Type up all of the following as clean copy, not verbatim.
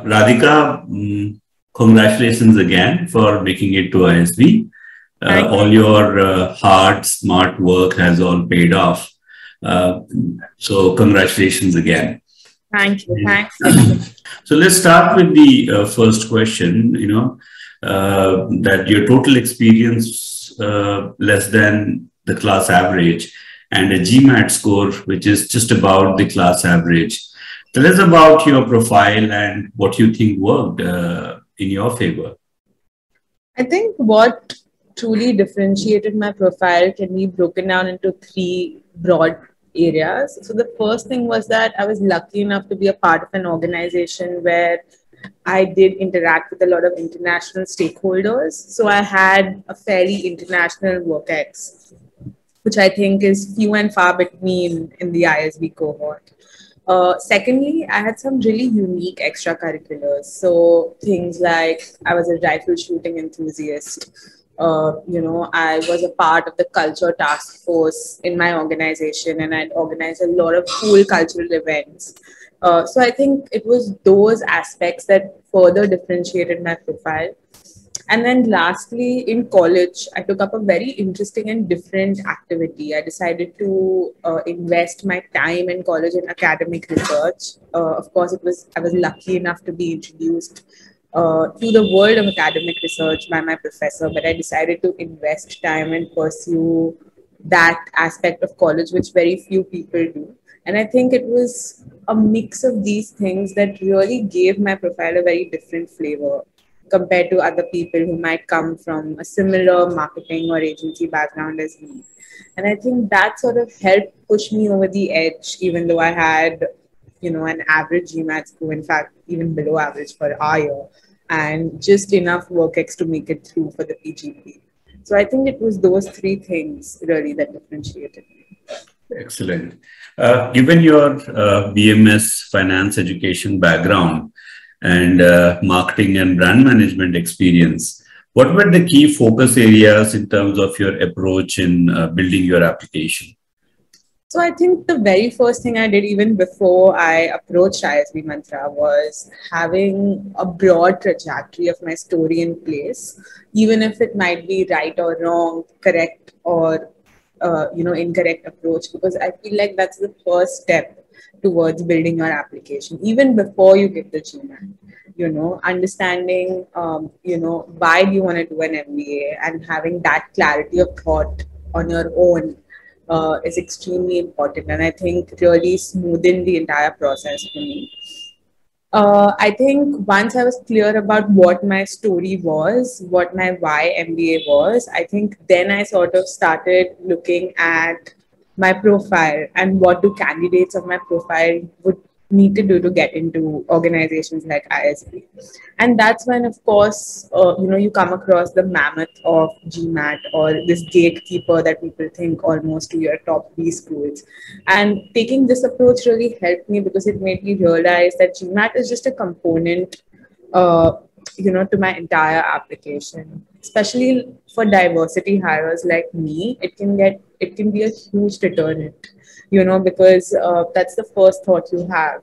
Radhika, congratulations again for making it to ISB. All your hard, smart work has all paid off. So congratulations again. Thank you. Thanks. So let's start with the first question. That your total experience less than the class average and a GMAT score which is just about the class average. Tell us about your profile and what you think worked in your favor. I think what truly differentiated my profile can be broken down into three broad areas. So the first thing was that I was lucky enough to be a part of an organization where I did interact with a lot of international stakeholders. So I had a fairly international work ex, which I think is few and far between in the ISB cohort. Secondly, I had some really unique extracurriculars. So things like I was a rifle shooting enthusiast. I was a part of the culture task force in my organization, and I'd organized a lot of cool cultural events. So I think it was those aspects that further differentiated my profile. And then lastly, in college, I took up a very interesting and different activity. I decided to invest my time in college in academic research. Of course, I was lucky enough to be introduced to the world of academic research by my professor, but I decided to invest time and pursue that aspect of college, which very few people do. And I think it was a mix of these things that really gave my profile a very different flavor compared to other people who might come from a similar marketing or agency background as me. And I think that sort of helped push me over the edge, even though I had, an average GMAT score, in fact, even below average for our year, and just enough work ex to make it through for the PGP. So I think it was those three things really that differentiated me. Excellent. Given your BMS finance education background and marketing and brand management experience, what were the key focus areas in terms of your approach in building your application? So I think the very first thing I did even before I approached ISBmantra was having a broad trajectory of my story in place, even if it might be right or wrong, correct or incorrect approach, because I feel like that's the first step towards building your application, even before you get the GMAT. Understanding, why do you want to do an MBA, and having that clarity of thought on your own is extremely important, and I think really smoothened the entire process for me. I think once I was clear about what my story was, what my why MBA was, I think then I sort of started looking at my profile and what do candidates of my profile would need to do to get into organizations like ISB. And that's when, of course, you come across the mammoth of GMAT, or this gatekeeper that people think almost to your top B schools. And taking this approach really helped me because it made me realize that GMAT is just a component, to my entire application. Especially for diversity hires like me, it can be a huge deterrent. Because that's the first thought you have.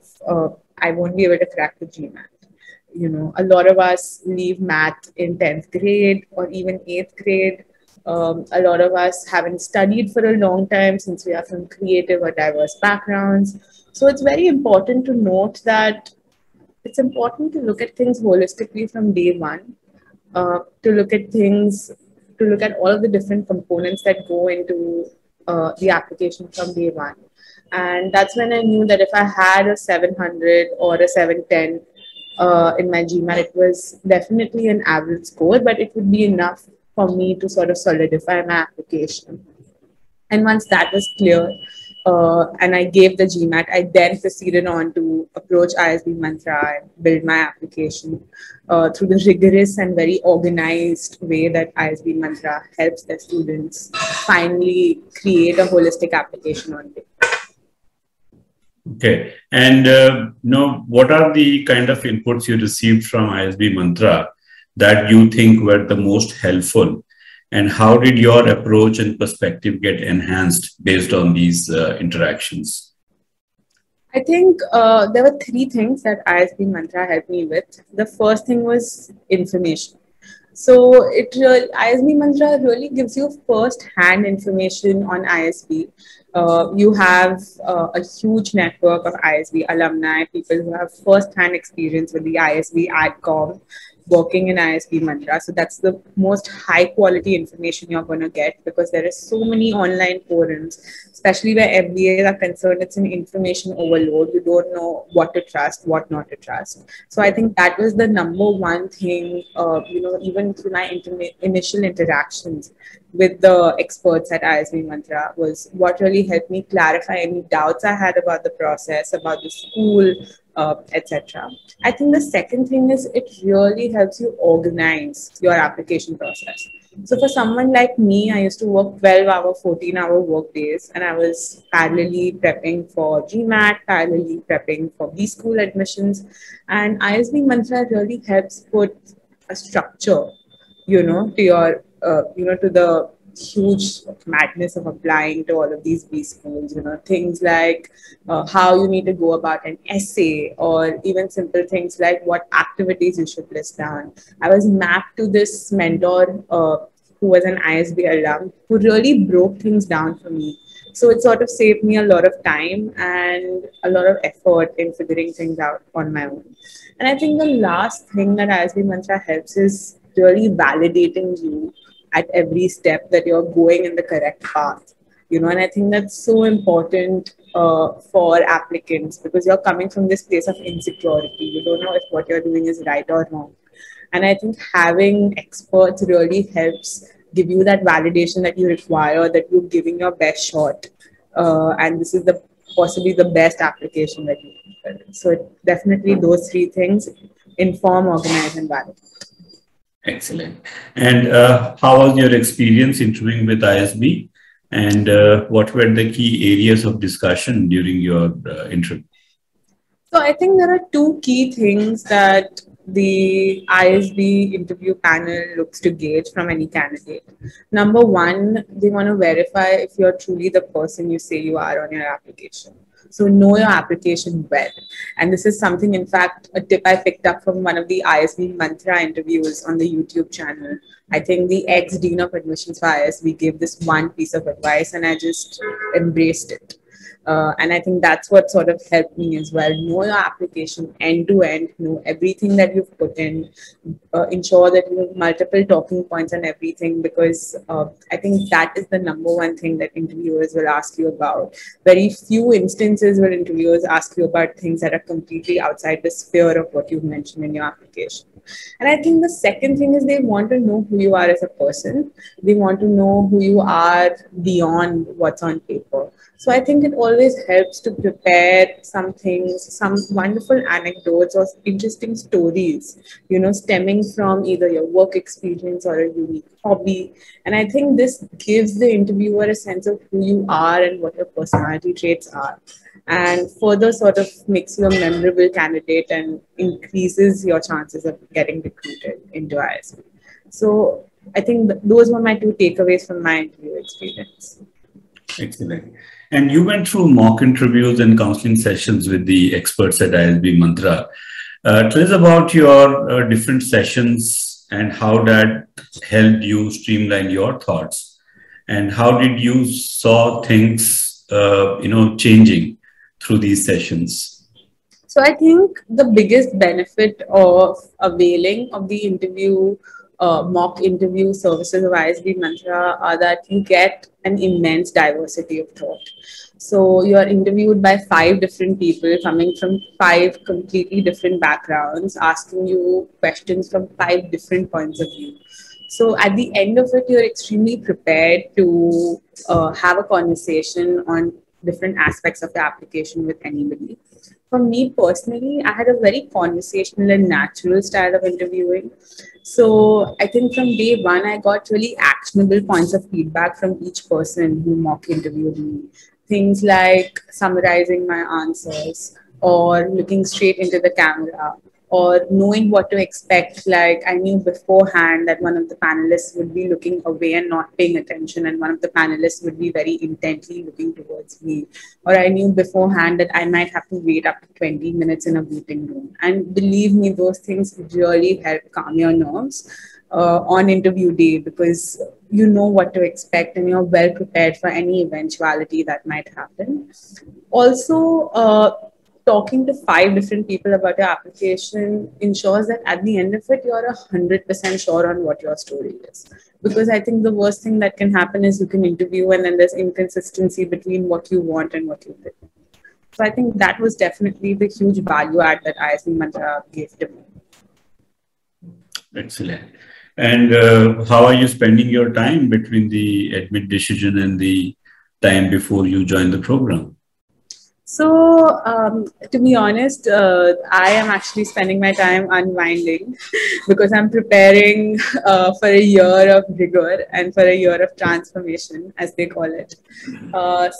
I won't be able to crack the GMAT. A lot of us leave math in 10th grade or even 8th grade. A lot of us haven't studied for a long time since we are from creative or diverse backgrounds. So it's very important to note that it's important to look at things holistically from day one, to look at all of the different components that go into the application from day one. And that's when I knew that if I had a 700 or a 710 in my GMAT, it was definitely an average score, but it would be enough for me to sort of solidify my application. And once that was clear, and I gave the GMAT, I then proceeded on to approach ISBmantra and build my application through the rigorous and very organized way that ISBmantra helps their students finally create a holistic application on paper. Okay. And what are the kind of inputs you received from ISBmantra that you think were the most helpful? And how did your approach and perspective get enhanced based on these interactions? I think there were three things that ISBmantra helped me with. The first thing was information. So ISBmantra really gives you first-hand information on ISB. You have a huge network of ISB alumni, people who have first-hand experience with the ISB AdCom, working in ISBmantra. So that's the most high-quality information you're going to get, because there is so many online forums, especially where MBAs are concerned. It's an information overload. You don't know what to trust, what not to trust. So I think that was the number one thing, even through my initial interactions with the experts at ISBmantra, was what really helped me clarify any doubts I had about the process, about the school, etc. I think the second thing is it really helps you organize your application process. So for someone like me, I used to work 12-hour, 14-hour work days, and I was parallelly prepping for GMAT, parallelly prepping for B-school admissions. And ISBmantra really helps put a structure, to your, to the huge madness of applying to all of these B schools, things like how you need to go about an essay, or even simple things like what activities you should list down. I was mapped to this mentor who was an ISB alum, who really broke things down for me. So it sort of saved me a lot of time and a lot of effort in figuring things out on my own. And I think the last thing that ISBmantra helps is really validating you at every step that you're going in the correct path. And I think that's so important for applicants, because you're coming from this place of insecurity. You don't know if what you're doing is right or wrong. And I think having experts really helps give you that validation that you require, that you're giving your best shot. And this is possibly the best application that you can build. So definitely those three things: inform, organize, and validate. Excellent. And how was your experience interviewing with ISB? And what were the key areas of discussion during your interview? So I think there are two key things that the ISB interview panel looks to gauge from any candidate. Number one, they want to verify if you're truly the person you say you are on your application. So know your application well. And this is something, in fact, a tip I picked up from one of the ISBmantra interviews on the YouTube channel. I think the ex-dean of admissions for ISB gave this one piece of advice, and I just embraced it. And I think that's what sort of helped me as well. Know your application end to end, know everything that you've put in, ensure that you have multiple talking points and everything, because I think that is the number one thing that interviewers will ask you about. Very few instances where interviewers ask you about things that are completely outside the sphere of what you've mentioned in your application. And I think the second thing is they want to know who you are as a person. They want to know who you are beyond what's on paper. So I think it always helps to prepare some things, some wonderful anecdotes or interesting stories, stemming from either your work experience or a unique hobby. And I think this gives the interviewer a sense of who you are and what your personality traits are, and further sort of makes you a memorable candidate and increases your chances of getting recruited into ISB. So I think those were my two takeaways from my interview experience. Excellent. And you went through mock interviews and counseling sessions with the experts at ISBmantra. Tell us about your different sessions and how that helped you streamline your thoughts, and how did you saw things, changing through these sessions? So I think the biggest benefit of availing of the interview mock interview services of ISBmantra are that you get an immense diversity of thought. So you're interviewed by 5 different people coming from 5 completely different backgrounds, asking you questions from 5 different points of view. So at the end of it, you're extremely prepared to have a conversation on different aspects of the application with anybody. For me personally, I had a very conversational and natural style of interviewing. So I think from day one, I got really actionable points of feedback from each person who mock interviewed me. Things like summarizing my answers, or looking straight into the camera, or knowing what to expect. Like I knew beforehand that one of the panelists would be looking away and not paying attention, and one of the panelists would be very intently looking towards me. Or I knew beforehand that I might have to wait up to 20 minutes in a waiting room. And believe me, those things really help calm your nerves on interview day, because you know what to expect and you're well prepared for any eventuality that might happen. Also, talking to 5 different people about your application ensures that at the end of it, you're 100% sure on what your story is. Because I think the worst thing that can happen is you can interview and then there's inconsistency between what you want and what you think. So I think that was definitely the huge value add that ISBmantra gave to me. Excellent. And how are you spending your time between the admit decision and the time before you join the program? So, to be honest, I am actually spending my time unwinding because I'm preparing for a year of rigor and for a year of transformation, as they call it.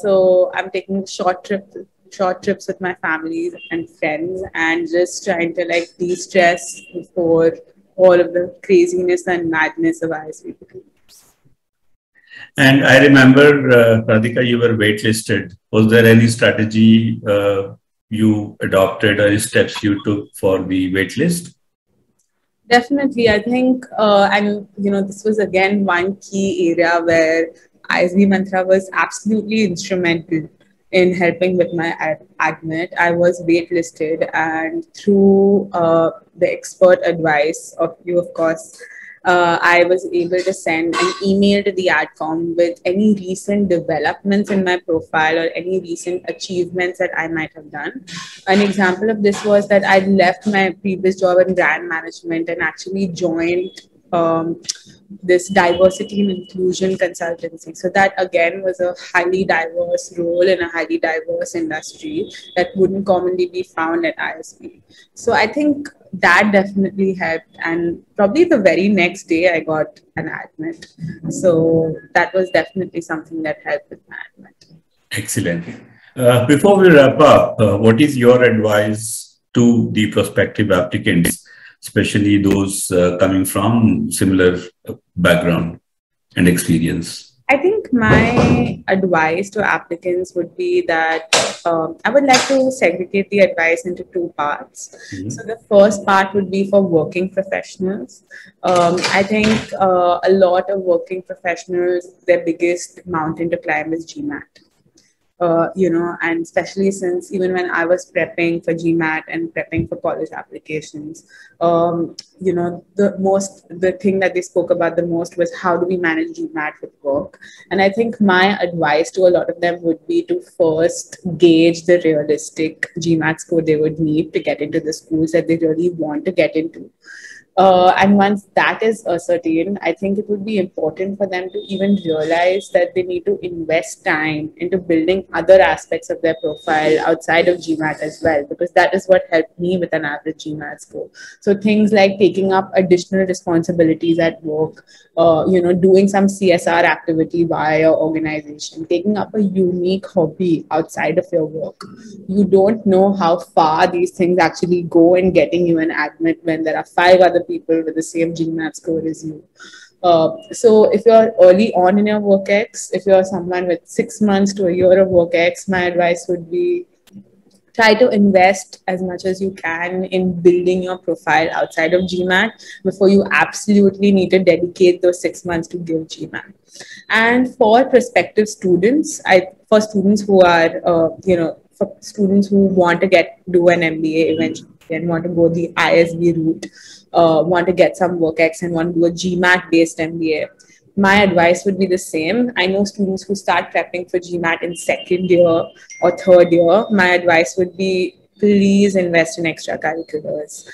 So, I'm taking short trips with my family and friends, and just trying to like de-stress before all of the craziness and madness of ISB. And I remember, Radhika, you were waitlisted. Was there any strategy you adopted or steps you took for the waitlist? Definitely. I think, and this was again one key area where ISBmantra was absolutely instrumental in helping with my admit. I was waitlisted, and through the expert advice of you, of course, I was able to send an email to the adcom with any recent developments in my profile or any recent achievements that I might have done. An example of this was that I left my previous job in brand management and actually joined this diversity and inclusion consultancy. So that again was a highly diverse role in a highly diverse industry that wouldn't commonly be found at ISB. So I think that definitely helped, and probably the very next day I got an admit. So that was definitely something that helped with my admit. Excellent. Before we wrap up, what is your advice to the prospective applicants, especially those coming from similar background and experience? I think my advice to applicants would be that I would like to segregate the advice into 2 parts. Mm-hmm. So the first part would be for working professionals. I think a lot of working professionals, their biggest mountain to climb is GMAT. And especially since even when I was prepping for GMAT and prepping for college applications, the thing that they spoke about the most was how do we manage GMAT with work. And I think my advice to a lot of them would be to first gauge the realistic GMAT score they would need to get into the schools that they really want to get into. And once that is ascertained, I think it would be important for them to even realize that they need to invest time into building other aspects of their profile outside of GMAT as well, because that is what helped me with an average GMAT score. So things like taking up additional responsibilities at work, doing some CSR activity via your organization, taking up a unique hobby outside of your work. You don't know how far these things actually go in getting you an admit when there are 5 other people with the same GMAT score as you. So if you're early on in your work ex, if you're someone with 6 months to a year of work ex, my advice would be try to invest as much as you can in building your profile outside of GMAT before you absolutely need to dedicate those 6 months to give GMAT. And for prospective students, for students who are, for students who want to do an MBA eventually and want to go the ISB route, want to get some work ex and want to do a GMAT based MBA, my advice would be the same. I know students who start prepping for GMAT in 2nd year or 3rd year. My advice would be please invest in extracurriculars.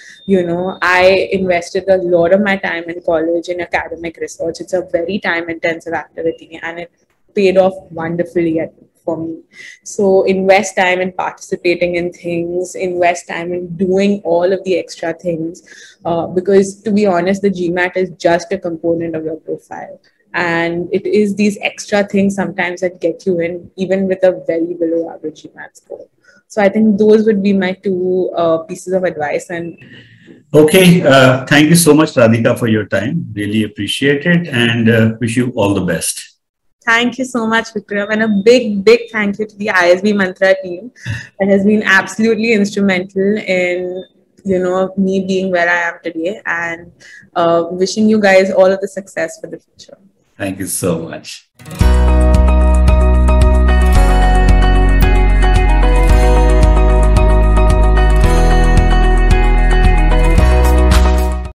I invested a lot of my time in college in academic research. It's a very time intensive activity and it paid off wonderfully for me. So invest time in participating in things, invest time in doing all of the extra things, because to be honest, the GMAT is just a component of your profile. And it is these extra things sometimes that get you in, even with a very below average GMAT score. So I think those would be my 2 pieces of advice. And Okay, thank you so much, Radhika, for your time. Really appreciate it, and wish you all the best. Thank you so much, Vikram, and a big, big thank you to the ISB Mantra team that has been absolutely instrumental in me being where I am today, and wishing you guys all of the success for the future. Thank you so much.